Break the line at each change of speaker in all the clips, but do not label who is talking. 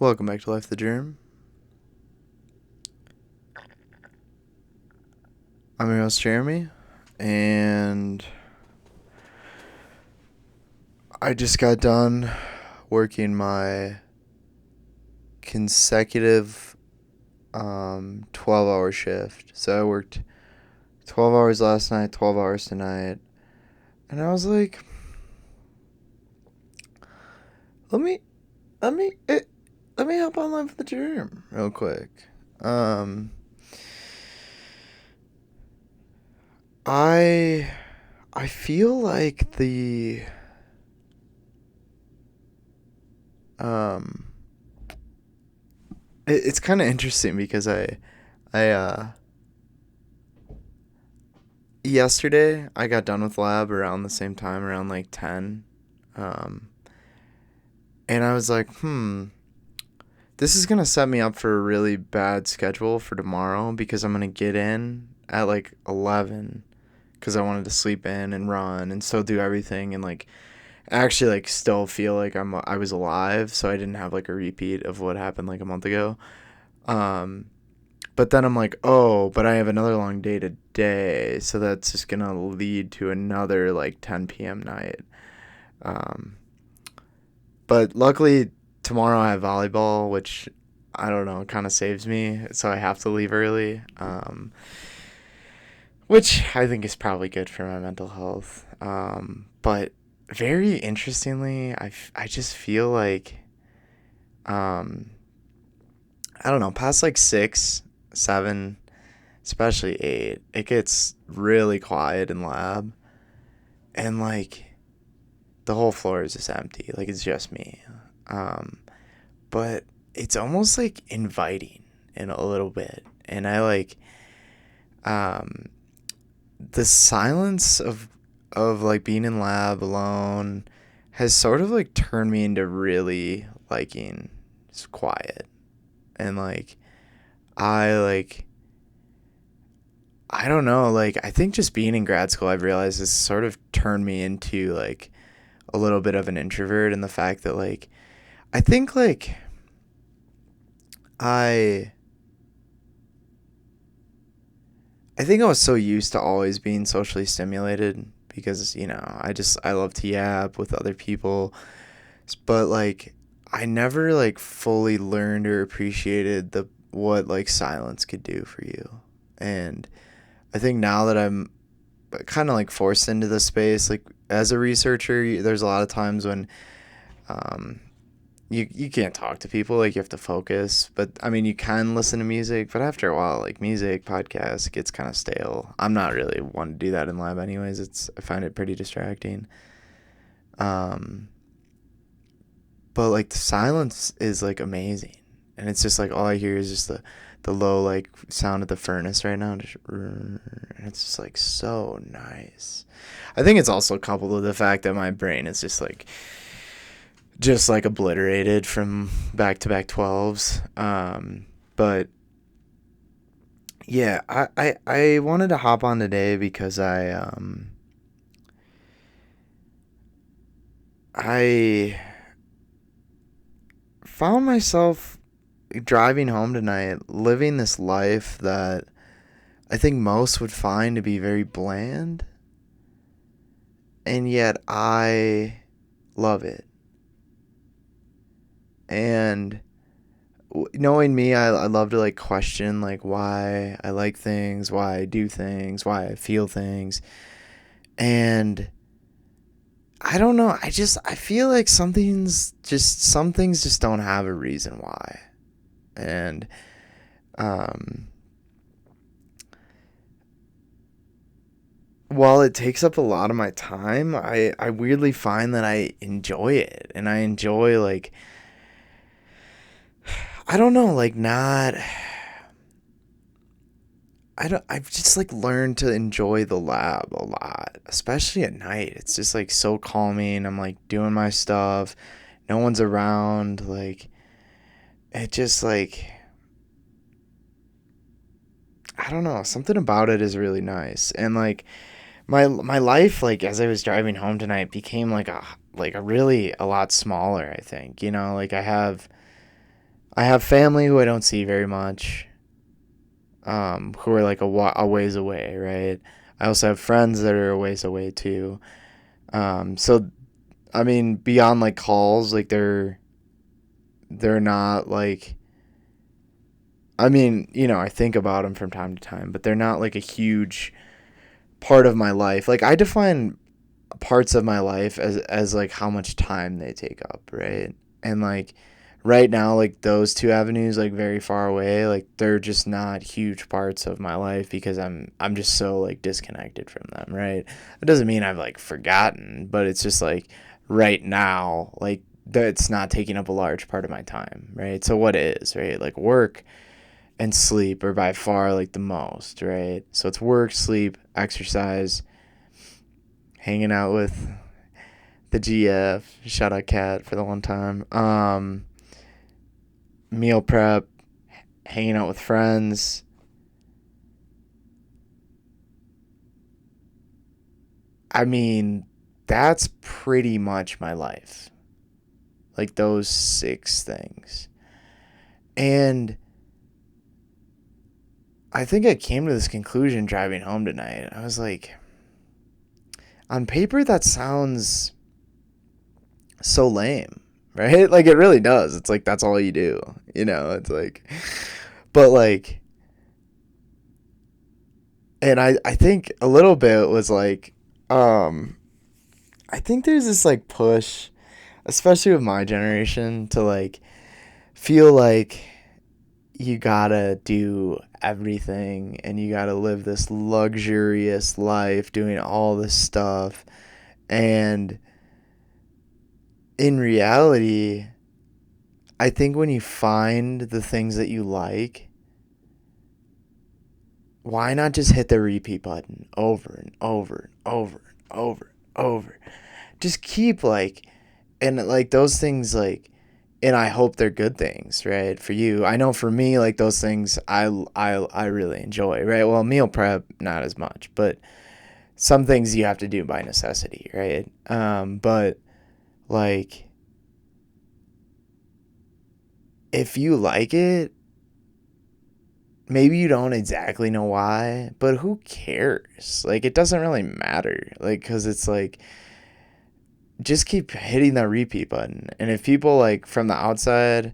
Welcome back to Life the Germ. I'm your host, Jeremy, and I just got done working my consecutive 12-hour shift. So I worked 12 hours last night, 12 hours tonight, and I was like, let me, let me, let me hop on Life the Germ real quick. I feel like um it's kind of interesting because I yesterday I got done with lab around the same time, around like 10. Um and I was like, this is going to set me up for a really bad schedule for tomorrow because I'm going to get in at like 11 cuz I wanted to sleep in and run and still do everything and like actually like still feel like I was alive, so I didn't have like a repeat of what happened like a month ago. Um But then I'm like, oh, but I have another long day today, so that's just gonna lead to another like 10 p.m. night. Um, but luckily tomorrow I have volleyball, which I don't know, kind of saves me, so I have to leave early. Which I think is probably good for my mental health. But very interestingly, I just feel like um, I don't know, past like 6, 7, especially 8, it gets really quiet in lab, and like the whole floor is just empty, like it's just me. um but it's almost like inviting in a little bit, and I like um the silence of like being in lab alone has sort of like turned me into really liking just quiet. And like I like I don't know, like I think just being in grad school I've realized has sort of turned me into like a little bit of an introvert, and the fact that like I think like I I think I was so used to always being socially stimulated because, I love to yap with other people, but like I never like fully learned or appreciated the what like silence could do for you. And I think now that I'm kind of like forced into this space, like as a researcher, there's a lot of times when um, you can't talk to people, like you have to focus. But I mean, you can listen to music, but after a while, like music podcasts gets kind of stale. I'm not really one to do that in lab anyways. I find it pretty distracting. um but like the silence is like amazing, and it's just like all I hear is just the low like sound of the furnace right now, and it's just like so nice. I think it's also coupled with the fact that my brain is just like obliterated from back to back 12s. But yeah, I wanted to hop on today because I found myself driving home tonight living this life that I think most would find to be very bland, and yet I love it. And knowing me, I love to like question like why I like things, why I do things, why I feel things. And I don't know, I feel like some things just don't have a reason why. And um while it takes up a lot of my time, I weirdly find that I enjoy it, and I enjoy like I don't know, like not I've just like learned to enjoy the lab a lot, especially at night. It's just like so calming. I'm like doing my stuff. No one's around. Like it just like I don't know, something about it is really nice. And like my life like as I was driving home tonight became like a really a lot smaller, I think. Like I have I have family who I don't see very much, who are like a ways away, right? I also have friends that are a ways away too. So I mean, beyond like calls, like they're not like. I mean, I think about them from time to time, but they're not like a huge part of my life. Like I define parts of my life as like how much time they take up, right? And like right now, like those two avenues, like very far away, like they're just not huge parts of my life because I'm just so like disconnected from them, right? It doesn't mean I've like forgotten, but it's just like right now, like that's not taking up a large part of my time, right? So what is, right? Like work and sleep are by far like the most, right? So it's work, sleep, exercise, hanging out with the GF. Shout out Cat for the one time. Meal prep, hanging out with friends. I mean, that's pretty much my life. Like those six things. And I think I came to this conclusion driving home tonight. I was like, on paper, that sounds so lame, right? Like it really does. It's like that's all you do, It's like, but like, and I think a little bit was like, um, I think there's this like push, especially with my generation, to like feel like you gotta do everything and you gotta live this luxurious life doing all this stuff. And in reality, I think when you find the things that you like, why not just hit the repeat button over and over and over and over and over? Just keep like, and like those things like, and I hope they're good things, right? For you, I know for me, like those things, I really enjoy, right? Well, meal prep not as much, but some things you have to do by necessity, right? But like, if you like it, maybe you don't exactly know why, but who cares? Like, it doesn't really matter, like, cause it's like just keep hitting that repeat button, and if people like from the outside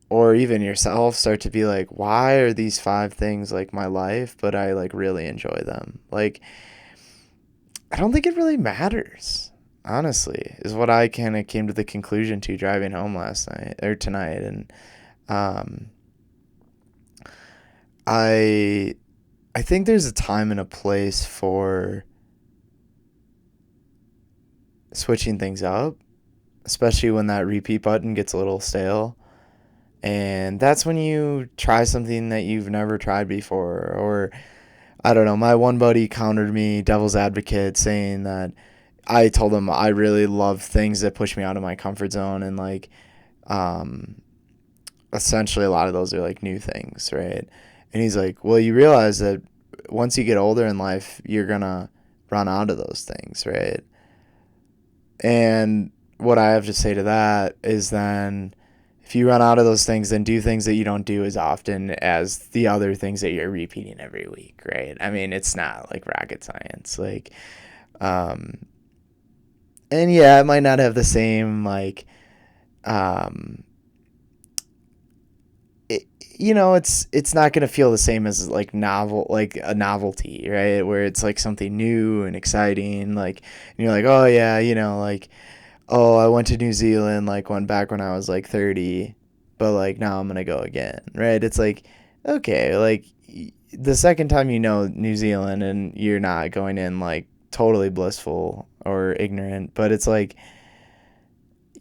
or even yourself start to be like, why are these five things like my life, but I like really enjoy them? Like, I don't think it really matters, honestly, is what I kind of came to the conclusion to driving home last night or tonight. And um, I, I think there's a time and a place for switching things up, especially when that repeat button gets a little stale. And that's when you try something that you've never tried before, or I don't know. My one buddy countered me, devil's advocate, saying that I told him I really love things that push me out of my comfort zone, and like, um, essentially a lot of those are like new things, right? And he's like, well, you realize that once you get older in life, you're gonna run out of those things, right? And what I have to say to that is then if you run out of those things, then do things that you don't do as often as the other things that you're repeating every week, right? I mean, it's not like rocket science. Like, um, and yeah, it might not have the same, like, um, it, it's not going to feel the same as like like a novelty, right? Where it's like something new and exciting. Like, and you're like, oh yeah, like, oh, I went to New Zealand like went back when I was like 30, but like now I'm gonna go again, right? It's like, okay, like the second time New Zealand and you're not going in like totally blissful or ignorant, but it's like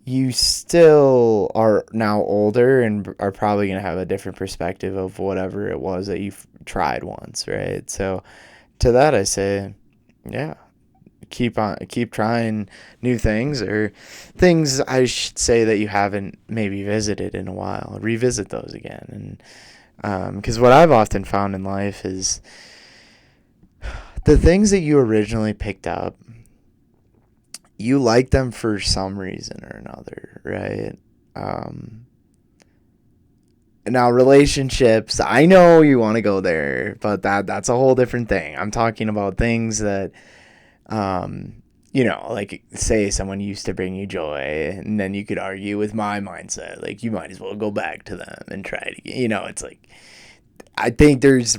you still are now older and are probably gonna have a different perspective of whatever it was that you've tried once, right? So to that I say, yeah, keep trying new things, or things I should say that you haven't maybe visited in a while. Revisit those again, and because what I've often found in life is the things that you originally picked up, you like them for some reason or another, right? Um, Now relationships, I know you want to go there, but that's a whole different thing. I'm talking about things that um like say someone used to bring you joy, and then you could argue with my mindset, like you might as well go back to them and try it again. It's like I think there's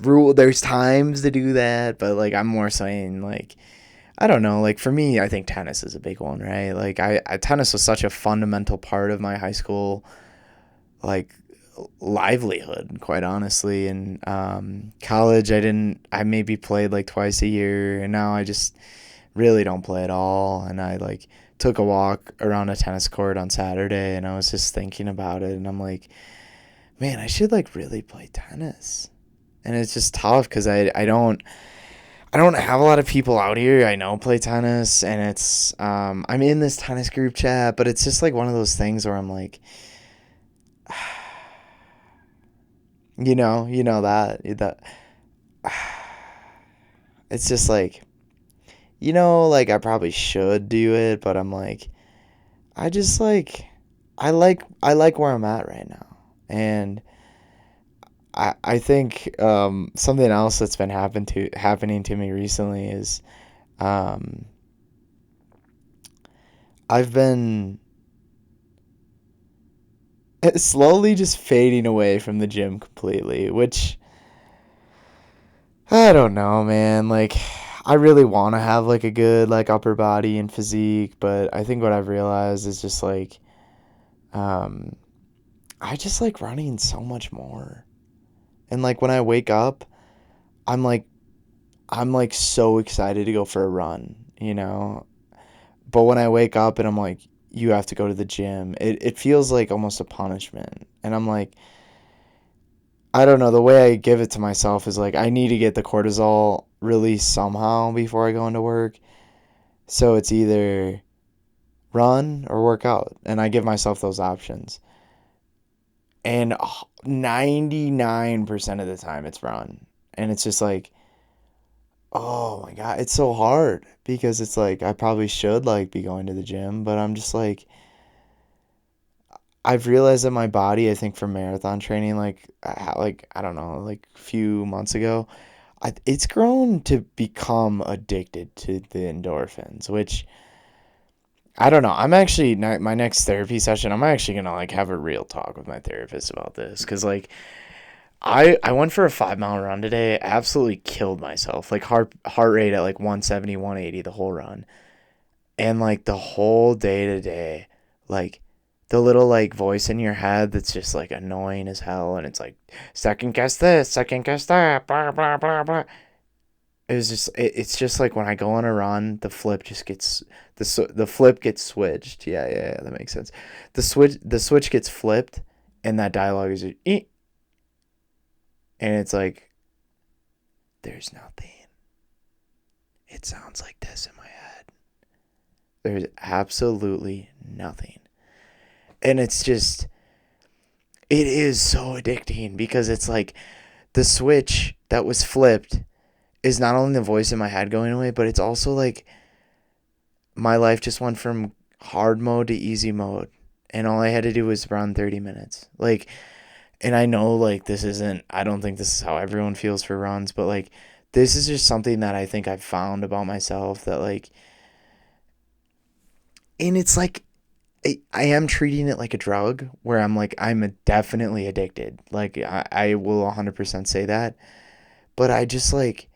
times to do that, but like I'm more saying like I don't know, like for me, I think tennis is a big one, right? Like tennis was such a fundamental part of my high school like livelihood, quite honestly. And college, I maybe played like twice a year, and now I just really don't play at all. And I like took a walk around a tennis court on Saturday, and I was just thinking about it, and I'm like, man, I should like really play tennis. And it's just tough because I don't have a lot of people out here I know play tennis, and it's I'm in this tennis group chat, but it's just like one of those things where I'm like, that it's just like, like I probably should do it, but I'm like, I just like I like where I'm at right now. And I think something else that's been happening to me recently is um I've been slowly just fading away from the gym completely, which I don't know, man. Like, I really want to have like a good like upper body and physique, but I think what I've realized is just like, um, I just like running so much more. And like when I wake up, I'm like, I'm like so excited to go for a run. But when I wake up and I'm like, you have to go to the gym, it feels like almost a punishment. And I'm like, I don't know. The way I give it to myself is like, I need to get the cortisol released somehow before I go into work. So it's either run or work out. And I give myself those options. And 99% of the time it's run. And it's just like, oh my God, it's so hard because it's like, I probably should like be going to the gym, but I'm just I've realized that my body, I think for marathon training, like I don't know, like a few months ago, it's grown to become addicted to the endorphins, which I don't know. I'm actually my next therapy session. I'm actually gonna like have a real talk with my therapist about this because like I went for a 5 mile run today. Absolutely killed myself. Like heart rate at like 170, 180 the whole run, and like the whole day today, like the little like voice in your head that's just like annoying as hell, and it's like second guess this, second guess that, blah blah blah blah. It's just like when I go on a run, the flip just gets the flip gets switched. Yeah, that makes sense. The switch gets flipped, and that dialogue is and it's like there's nothing. It sounds like this in my head. There's absolutely nothing, and it is so addicting because it's like the switch that was flipped is not only the voice in my head going away, but it's also like my life just went from hard mode to easy mode, and all I had to do was run 30 minutes. Like, and I know like I don't think this is how everyone feels for runs, but like this is just something that I think I've found about myself that like, and it's like I am treating it like a drug where I'm definitely addicted. Like I will 100% say that, but I just like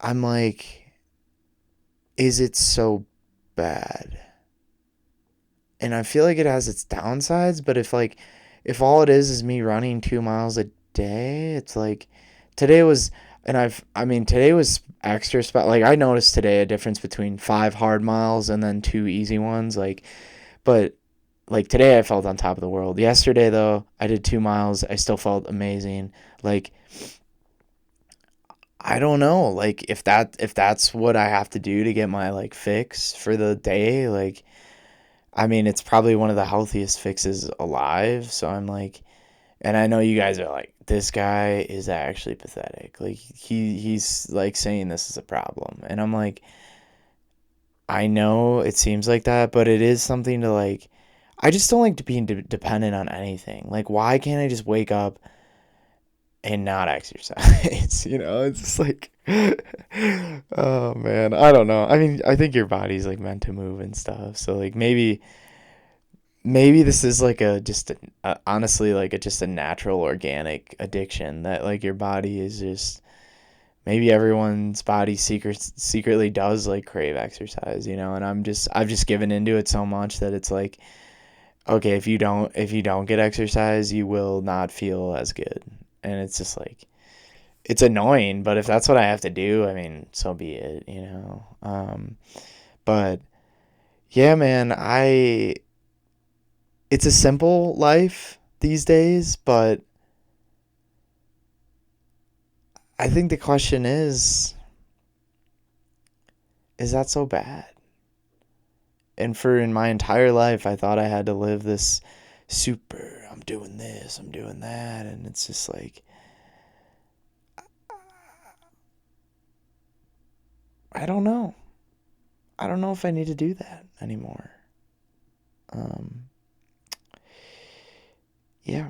I'm like, is it so bad? And I feel like it has its downsides, but if all it is me running 2 miles a day, it's like today was, and today was extra spot. Like I noticed today a difference between 5 hard miles and then 2 easy ones. But like today I felt on top of the world. Yesterday though, I did 2 miles. I still felt amazing. Like I don't know, like if that's what I have to do to get my like fix for the day, like it's probably one of the healthiest fixes alive. So I'm like, and I know you guys are like, this guy is actually pathetic. Like he's like saying this is a problem. And I'm like, I know it seems like that, but it is something to like I just don't like to be dependent on anything. Like, why can't I just wake up and not exercise? It's just like, oh man, I don't know. I mean, I think your body's like meant to move and stuff. So like maybe this is like honestly like just a natural organic addiction that like your body is just maybe everyone's body secretly does like crave exercise, and I've just given into it so much that it's like, okay, if you don't get exercise, you will not feel as good. And it's just like, it's annoying, but if that's what I have to do, I mean, so be it. But yeah, man, I it's a simple life these days, but I think the question is that so bad? And for in my entire life, I thought I had to live this super, I'm doing this, I'm doing that, and it's just like, I don't know. I don't know if I need to do that anymore. Um, yeah.